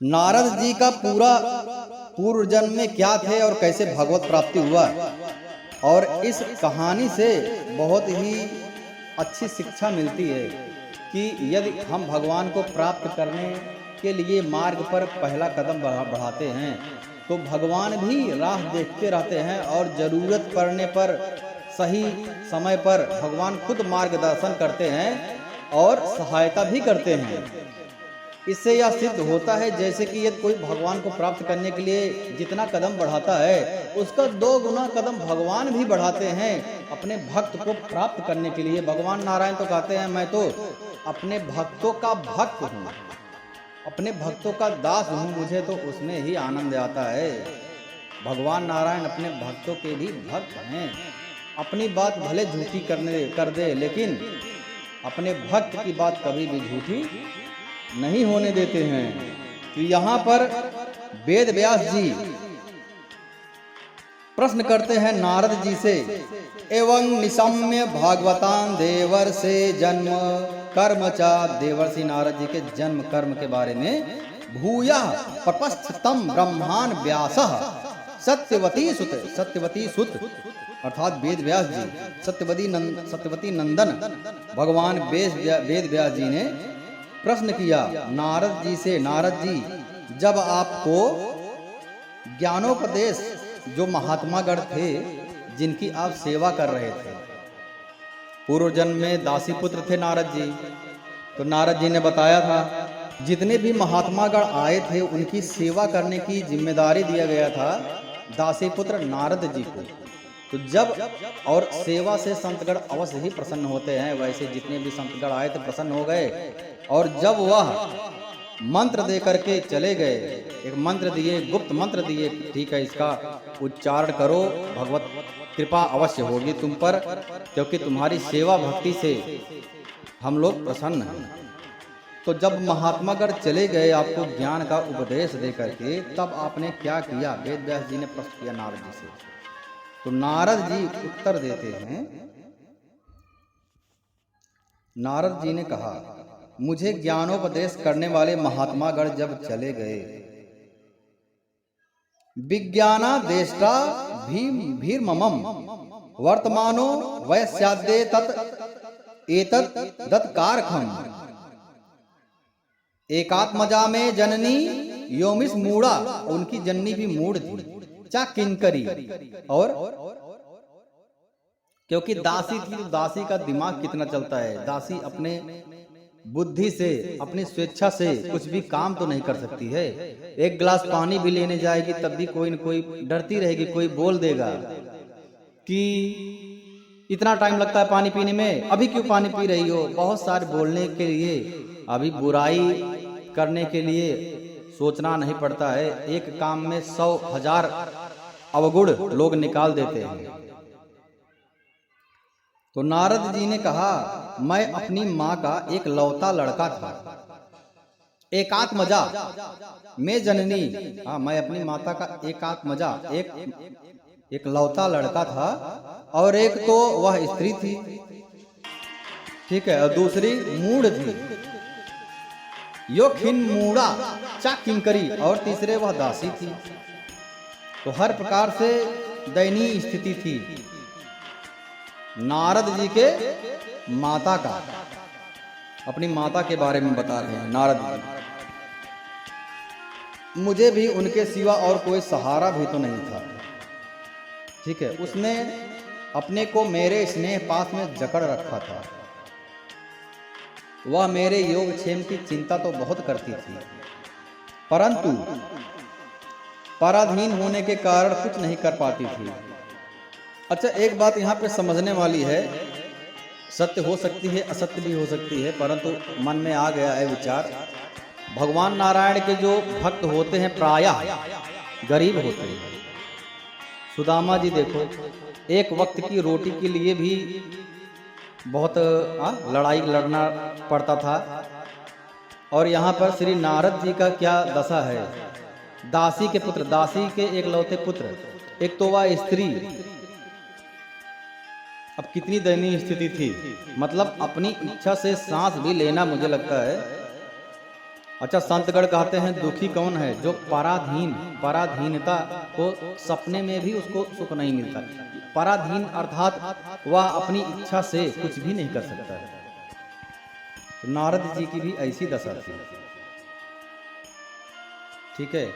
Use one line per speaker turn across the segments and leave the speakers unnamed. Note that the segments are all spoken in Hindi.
नारद जी का पूरा पूर्व जन्म में क्या थे और कैसे भगवत प्राप्ति हुआ, और इस कहानी से बहुत ही अच्छी शिक्षा मिलती है कि यदि हम भगवान को प्राप्त करने के लिए मार्ग पर पहला कदम बढ़ाते हैं तो भगवान भी राह देखते रहते हैं, और ज़रूरत पड़ने पर सही समय पर भगवान खुद मार्गदर्शन करते हैं और सहायता भी करते हैं। इससे यह सिद्ध होता है जैसे कि यदि कोई भगवान को प्राप्त करने के लिए जितना कदम बढ़ाता है उसका 2 गुना कदम भगवान भी बढ़ाते हैं अपने भक्त को प्राप्त करने के लिए। भगवान नारायण तो कहते हैं मैं तो अपने भक्तों का भक्त हूँ, अपने भक्तों का दास हूँ, मुझे तो उसमें ही आनंद आता है। भगवान नारायण अपने भक्तों के भी भक्त हैं। अपनी बात भले झूठी कर दे लेकिन अपने भक्त की बात कभी भी झूठी नहीं होने देते हैं। तो यहाँ पर वेद व्यास जी प्रश्न करते हैं नारद जी से, एवं निशम्य भागवतान देवर्षे जन्म कर्म चा, देवर्षि नारद जी के जन्म कर्म के बारे में भूयः पपस्थतम ब्रह्मान व्यासः सत्यवती सुत अर्थात वेद व्यास जी, सत्यवती नंदन भगवान वेद व्यास जी ने प्रश्न किया नारद जी से, नारद जी जब आपको ज्ञानोपदेश जो महात्मागण थे जिनकी आप सेवा कर रहे थे, पूर्व जन्म में दासी पुत्र थे नारद जी, तो नारद जी ने बताया था जितने भी महात्मागण आए थे उनकी सेवा करने की जिम्मेदारी दिया गया था दासी पुत्र नारद जी को। तो जब और सेवा से संतगण अवश्य ही प्रसन्न होते हैं, वैसे जितने भी संतगण आए थे प्रसन्न हो गए, और जब वह मंत्र दे करके चले गए, एक मंत्र दिए, गुप्त मंत्र दिए, ठीक है इसका उच्चारण करो, भगवत कृपा अवश्य होगी तुम पर, क्योंकि तुम्हारी सेवा भक्ति से हम लोग प्रसन्न हैं। तो जब महात्मागण चले गए आपको ज्ञान का उपदेश दे करके, तब आपने क्या किया? वेद व्यास जी ने प्रश्न किया नारद जी से। तो नारद जी उत्तर देते हैं, नारद जी ने कहा मुझे ज्ञानोपदेश करने वाले महात्मागण जब चले गए, विज्ञानादेष्टा भीर्ममं वर्तमानो वैस्याद्ये तत् एतत् दत्कारखम एकात्मजा में जननी योमिस मूढ़ा, उनकी जननी भी मूढ़ थी, चा किंकरी, और क्योंकि दासी थी तो दासी का दिमाग कितना चलता है, दासी अपने बुद्धि से अपनी स्वेच्छा से कुछ भी काम तो नहीं कर सकती है। एक गिलास पानी भी लेने जाएगी तब भी कोई न कोई डरती रहेगी, कोई बोल देगा कि इतना टाइम लगता है पानी पीने में, अभी क्यों पानी पी रही हो। बहुत सारे बोलने के लिए, अभी बुराई करने के लिए सोचना नहीं पड़ता है, एक काम में 100,000 अवगुण लोग निकाल देते हैं। तो नारद जी ने कहा मैं अपनी माँ का एक लौता लड़का था, एकात्मजा मैं जननी, हाँ मैं अपनी माता का एकात्मजा एक लौता लड़का था, और एक तो वह स्त्री थी, ठीक है, और दूसरी मूढ़ थी, यो खिन मूढ़ा चा किंकरी, और तीसरे वह दासी थी। तो हर प्रकार से दयनीय स्थिति थी नारद जी के माता का। अपनी माता के बारे में बता रहे हैं नारद जी, मुझे भी उनके सिवा और कोई सहारा भी तो नहीं था, ठीक है, उसने अपने को मेरे स्नेह पास में जकड़ रखा था, वह मेरे योगक्षेम की चिंता तो बहुत करती थी, परंतु पराधीन होने के कारण कुछ नहीं कर पाती थी। अच्छा, एक बात यहाँ पे समझने वाली है, सत्य हो सकती है असत्य भी हो सकती है, परंतु मन में आ गया है विचार, भगवान नारायण के जो भक्त होते हैं प्रायः गरीब होते हैं। सुदामा जी देखो, एक वक्त की रोटी के लिए भी बहुत लड़ाई लड़ना पड़ता था, और यहाँ पर श्री नारद जी का क्या दशा है, दासी के पुत्र, दासी के एक लौते पुत्र, एक तो वह स्त्री, अब कितनी दयनीय स्थिति थी, मतलब अपनी इच्छा से सांस भी लेना मुझे लगता है अच्छा, संतगण कहते हैं दुखी कौन है? जो पराधीनता को सपने में भी उसको सुख नहीं मिलता। पराधीन अर्थात वह अपनी इच्छा से कुछ भी नहीं कर सकता है। तो नारद जी की भी ऐसी दशा थी। ठीक है,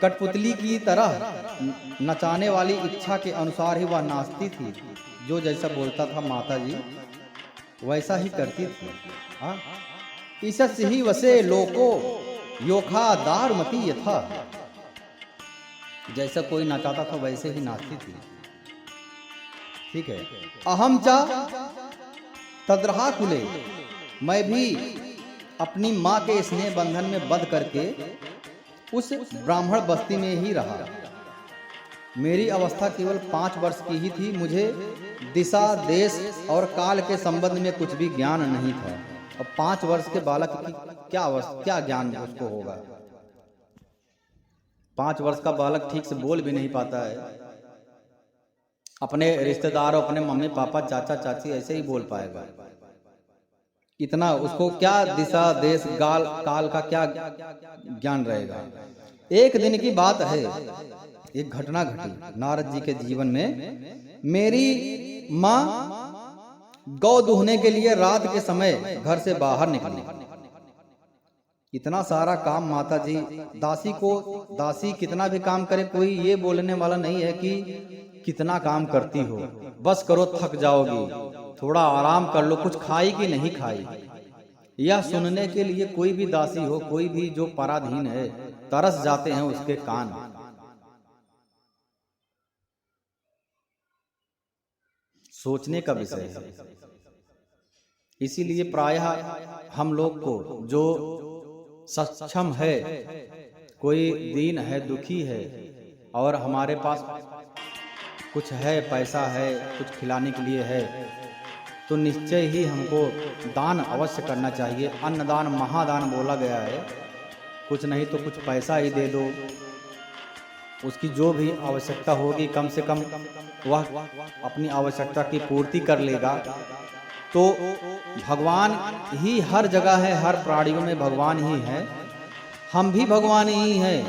कठपुतली की तरह नचाने वाली इच्छा के अनुसार ही वह नाचती थी। जो जैसा बोलता था माता जी वैसा ही करती थी। हाँ, ईसस ही वसे लोको योखा दारमती यथा। जैसा कोई नचाता था वैसे ही नाचती थी। ठीक है, अहम चा तद्रहा कुले, मैं भी अपनी माँ के स्नेह बंधन में बंध करके उस ब्राह्मण बस्ती में ही रहा। मेरी अवस्था केवल 5 वर्ष की ही थी। मुझे दिशा, देश और काल के संबंध में कुछ भी ज्ञान नहीं था। और 5 वर्ष के बालक की क्या ज्ञान उसको होगा? 5 वर्ष का बालक ठीक से बोल भी नहीं पाता है। अपने रिश्तेदारों, अपने मम्मी पापा, चाचा चाची ऐसे ही बोल पाएगा। इतना उसको क्या दिशा, देश, काल का क्या ज्ञान रहेगा? एक दिन की बात है, एक घटना घटी नारद जी के जीवन में। मेरी माँ गौ दूहने के लिए रात के समय घर से बाहर निकली। इतना सारा काम माता जी, दासी कितना भी काम करे, कोई ये बोलने वाला नहीं है कि कितना काम करती हो, बस करो थक जाओगी, थोड़ा आराम कर लो, कुछ खाई कि नहीं खाई। यह सुनने के लिए कोई भी दासी हो, कोई भी जो पराधीन है, तरस जाते हैं उसके कान। सोचने का विषय है। इसीलिए प्रायः हम लोग को जो सक्षम है, कोई दीन है, दुखी है और हमारे पास कुछ है, पैसा है, कुछ खिलाने के लिए है, तो निश्चय ही हमको दान अवश्य करना चाहिए। अन्नदान महादान बोला गया है। कुछ नहीं तो कुछ पैसा ही दे दो, उसकी जो भी आवश्यकता होगी कम से कम वह अपनी आवश्यकता की पूर्ति कर लेगा। तो भगवान ही हर जगह है, हर प्राणियों में भगवान ही है। हम भी भगवान ही हैं,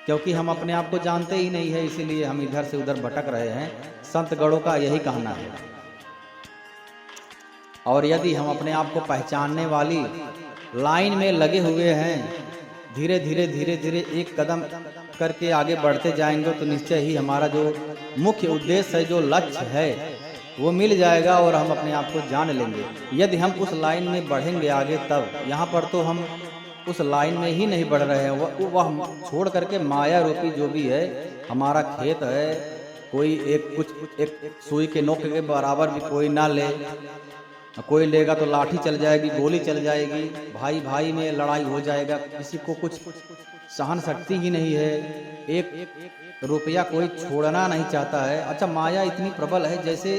क्योंकि हम अपने आप को जानते ही नहीं है, इसीलिए हम इधर से उधर भटक रहे हैं। संत गणों का यही कहना है। और यदि हम अपने आप को पहचानने वाली लाइन में लगे हुए हैं, धीरे धीरे एक कदम करके आगे बढ़ते जाएंगे, तो निश्चय ही हमारा जो मुख्य उद्देश्य है, जो लक्ष्य है, वो मिल जाएगा और हम अपने आप को जान लेंगे। यदि हम उस लाइन में बढ़ेंगे आगे, तब यहाँ पर तो हम उस लाइन में ही नहीं बढ़ रहे हैं। वह छोड़ करके माया रूपी जो भी है हमारा खेत है, कोई एक सुई के नोक के बराबर भी कोई ना ले। कोई लेगा तो लाठी चल जाएगी, गोली चल जाएगी, भाई भाई में लड़ाई हो जाएगा, किसी को कुछ सहन शक्ति ही नहीं है। एक रुपया कोई छोड़ना नहीं चाहता है। अच्छा, माया इतनी प्रबल है, जैसे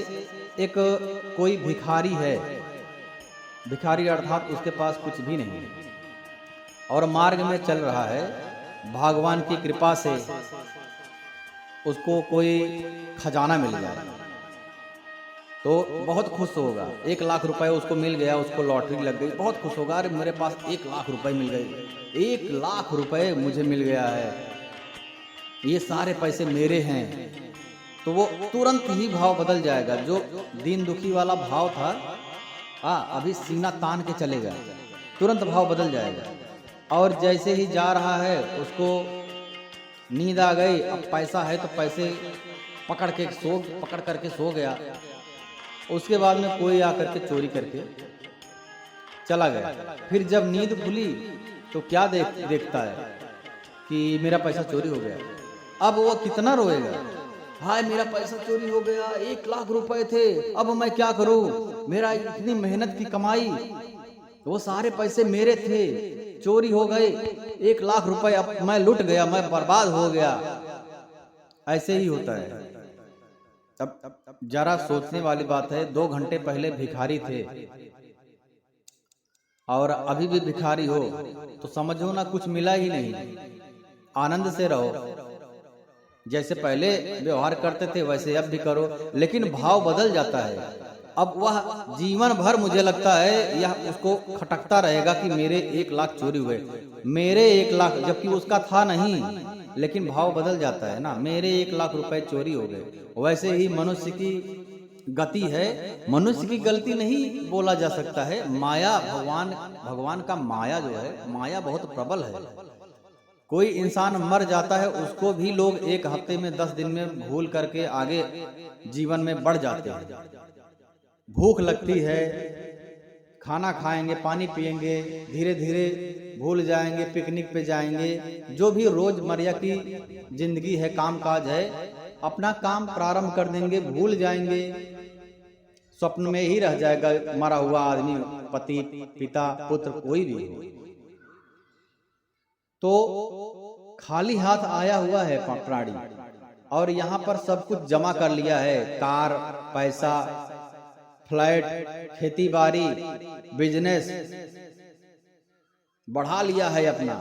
एक कोई भिखारी है, भिखारी अर्थात उसके पास कुछ भी नहीं है और मार्ग में चल रहा है, भगवान की कृपा से उसको कोई खजाना मिल जाए तो बहुत खुश होगा। 1 लाख रुपए उसको मिल गया, उसको लॉटरी लग गई, बहुत खुश होगा, अरे मेरे पास 1 लाख रुपए मिल गए, 1 लाख रुपए मुझे मिल गया है, ये सारे पैसे मेरे हैं। तो वो तुरंत ही भाव बदल जाएगा। जो दीन दुखी वाला भाव था, अभी सीना तान के चलेगा, तुरंत भाव बदल जाएगा। और जैसे ही जा रहा है, उसको नींद आ गई, अब पैसा है तो पैसे पकड़ करके सो गया। उसके बाद में कोई आकर के चोरी करके चला गया। फिर जब नींद खुली तो क्या देखता है कि मेरा पैसा चोरी हो गया। अब वो कितना रोएगा, हाय मेरा पैसा चोरी हो गया, 1 लाख रुपए थे, अब मैं क्या करूं, मेरा इतनी मेहनत की कमाई, वो सारे पैसे मेरे थे, चोरी हो गए, 1 लाख रुपए, अब मैं लुट गया, मैं बर्बाद हो गया। ऐसे ही होता है। अब जरा सोचने वाली बात है, 2 घंटे पहले भिखारी थे और अभी भी भिखारी हो तो समझो ना कुछ मिला ही नहीं। आनंद से रहो, जैसे पहले व्यवहार करते थे वैसे अब भी करो, लेकिन भाव बदल जाता है। अब वह जीवन भर मुझे लगता है यह उसको खटकता रहेगा कि मेरे 1 लाख चोरी हुए, मेरे 1 लाख, जबकि उसका था नहीं, लेकिन भाव बदल जाता है ना, मेरे 1 लाख रुपए चोरी हो गए। वैसे ही मनुष्य की गति है, मनुष्य की गलती नहीं बोला जा सकता है, माया, भगवान का माया जो है, माया बहुत प्रबल है। कोई इंसान मर जाता है, उसको भी लोग 1 हफ्ते में 10 दिन में भूल करके आगे जीवन में बढ़ जाते हैं। भूख लगती है, खाना खाएंगे, पानी पिएंगे, धीरे धीरे भूल जाएंगे, पिकनिक पे जाएंगे, जो भी रोजमर्रा की जिंदगी है, काम काज है, अपना काम प्रारंभ कर देंगे, भूल जाएंगे, स्वप्न में ही रह जाएगा मरा हुआ आदमी, पति, पिता, पुत्र, कोई भी हो। तो खाली हाथ आया हुआ है प्राणी, और यहाँ पर सब कुछ जमा कर लिया है, कार, पैसा, फ्लैट, खेती बाड़ी, बिजनेस बढ़ा लिया है अपना,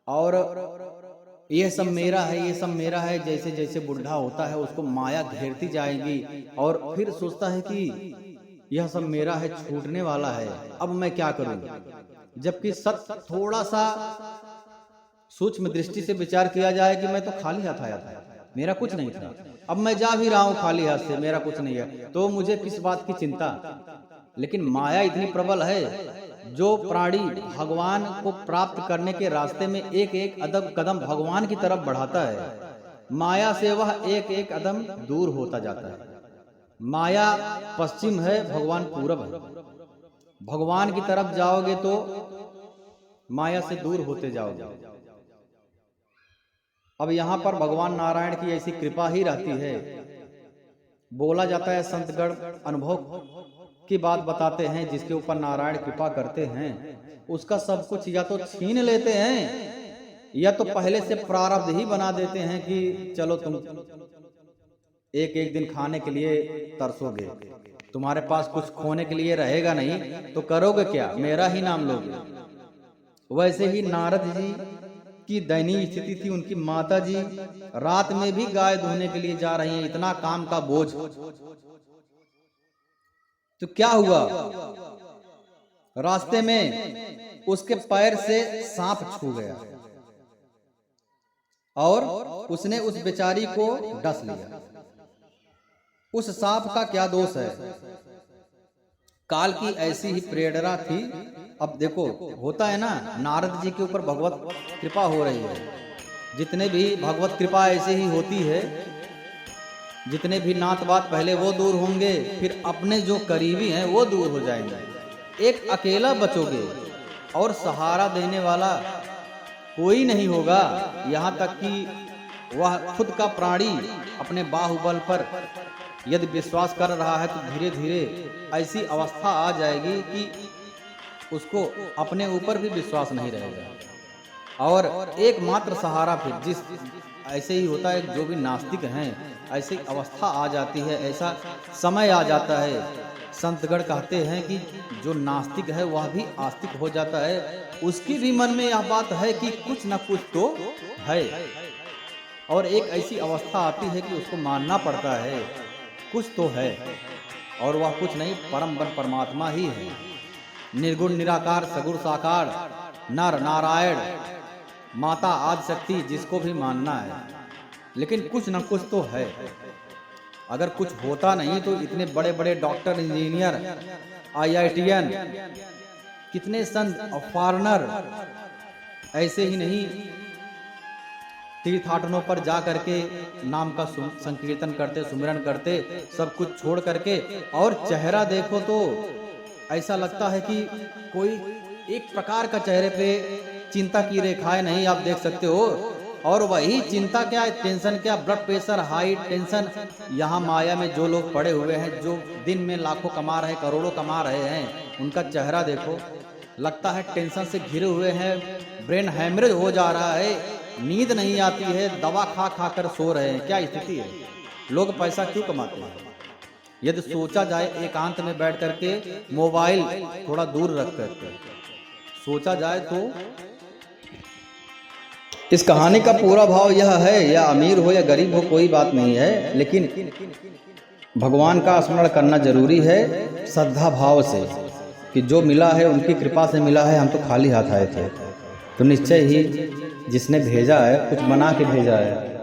और ये सब मेरा है, ये सब मेरा है। जैसे जैसे बुढ़ा होता है उसको माया घेरती जाएगी, और फिर सोचता है कि यह सब मेरा है, छूटने वाला है, अब मैं क्या करूं। जबकि सत्य थोड़ा सा सूक्ष्म दृष्टि से विचार किया जाए कि मैं तो खाली हाथ आया था, मेरा कुछ नहीं था, अब मैं जा भी रहा हूं खाली हाथ से, मेरा कुछ नहीं है, तो मुझे किस बात की चिंता। लेकिन माया इतनी प्रबल है, जो प्राणी भगवान को प्राप्त करने के रास्ते में एक एक कदम भगवान की तरफ बढ़ाता है, माया से वह एक एक कदम दूर होता जाता है। माया पश्चिम है, भगवान पूरब है। भगवान की तरफ जाओगे तो माया से दूर होते जाओगे। अब यहाँ पर भगवान नारायण की ऐसी कृपा ही रहती है। बोला जाता है संतगण अनुभव की बात बताते हैं, जिसके ऊपर नारायण कृपा करते हैं उसका सब कुछ या तो छीन लेते हैं, या तो पहले से प्रारब्ध ही बना देते हैं कि चलो तुम एक एक दिन खाने के लिए तरसोगे, तुम्हारे पास कुछ खोने के लिए रहेगा नहीं, तो करोगे क्या, मेरा ही नाम लोगे। वैसे ही नारद जी की दयनीय स्थिति थी, उनकी माता जी रात में भी गाय धोने के लिए जा रही हैं, इतना काम का बोझ। तो क्या हुआ, रास्ते में उसके पैर से सांप छू गया और उसने उस बेचारी को डस लिया। उस सांप का क्या दोष है, काल की ऐसी ही प्रेरणा थी। अब देखो होता है ना, नारद जी के ऊपर भगवत कृपा हो रही है, जितने भी भगवत कृपा ऐसे ही होती है, जितने भी नात बात पहले वो दूर होंगे, फिर अपने जो करीबी हैं वो दूर हो जाएंगे। एक अकेला बचोगे और सहारा देने वाला कोई नहीं होगा। यहाँ तक कि वह खुद का प्राणी अपने बाहुबल पर यदि विश्वास कर रहा है तो धीरे धीरे ऐसी अवस्था आ जाएगी कि उसको अपने ऊपर भी विश्वास नहीं रहेगा। और एकमात्र सहारा फिर जिस ऐसे ही होता है, जो भी नास्तिक हैं ऐसी अवस्था आ जाती है, ऐसा समय आ जाता है। संतगण कहते हैं कि जो नास्तिक है वह भी आस्तिक हो जाता है, उसकी भी मन में यह बात है कि कुछ न कुछ तो है, और एक ऐसी अवस्था आती है कि उसको मानना पड़ता है कुछ तो है, और वह कुछ नहीं परम वन परमात्मा ही है। निर्गुण निराकार सगुण साकार नर नारायण माता आदि शक्ति, जिसको भी मानना है, लेकिन कुछ न कुछ तो है। अगर कुछ होता नहीं तो इतने बड़े बड़े डॉक्टर, इंजीनियर, IITN, कितने संत और फॉरेनर ऐसे ही नहीं तीर्थाटनों पर जा करके नाम का संकीर्तन करते, सुमिरन करते, सब कुछ छोड़ करके, और चेहरा देखो तो ऐसा लगता है कि कोई एक प्रकार का चेहरे पे चिंता की रेखाएं नहीं आप देख सकते हो। और वही चिंता क्या, टेंशन क्या, ब्लड प्रेशर, हाई टेंशन। यहाँ माया में जो लोग पड़े हुए हैं, जो दिन में लाखों कमा रहे, करोड़ों कमा रहे हैं, उनका चेहरा देखो, लगता है टेंशन से घिरे हुए हैं, ब्रेन हैमरेज हो जा रहा है, नींद नहीं आती है, दवा खा खा कर सो रहे हैं। क्या स्थिति है, लोग पैसा क्यों कमाते हैं? यदि सोचा जाए एकांत में बैठ करके, मोबाइल थोड़ा दूर रख करके सोचा जाए तो इस कहानी का पूरा भाव यह है, या अमीर हो या गरीब हो कोई बात नहीं है, लेकिन भगवान का स्मरण करना जरूरी है श्रद्धा भाव से कि जो मिला है उनकी कृपा से मिला है, हम तो खाली हाथ आए थे। तो निश्चय ही जिसने भेजा है कुछ बना के भेजा है।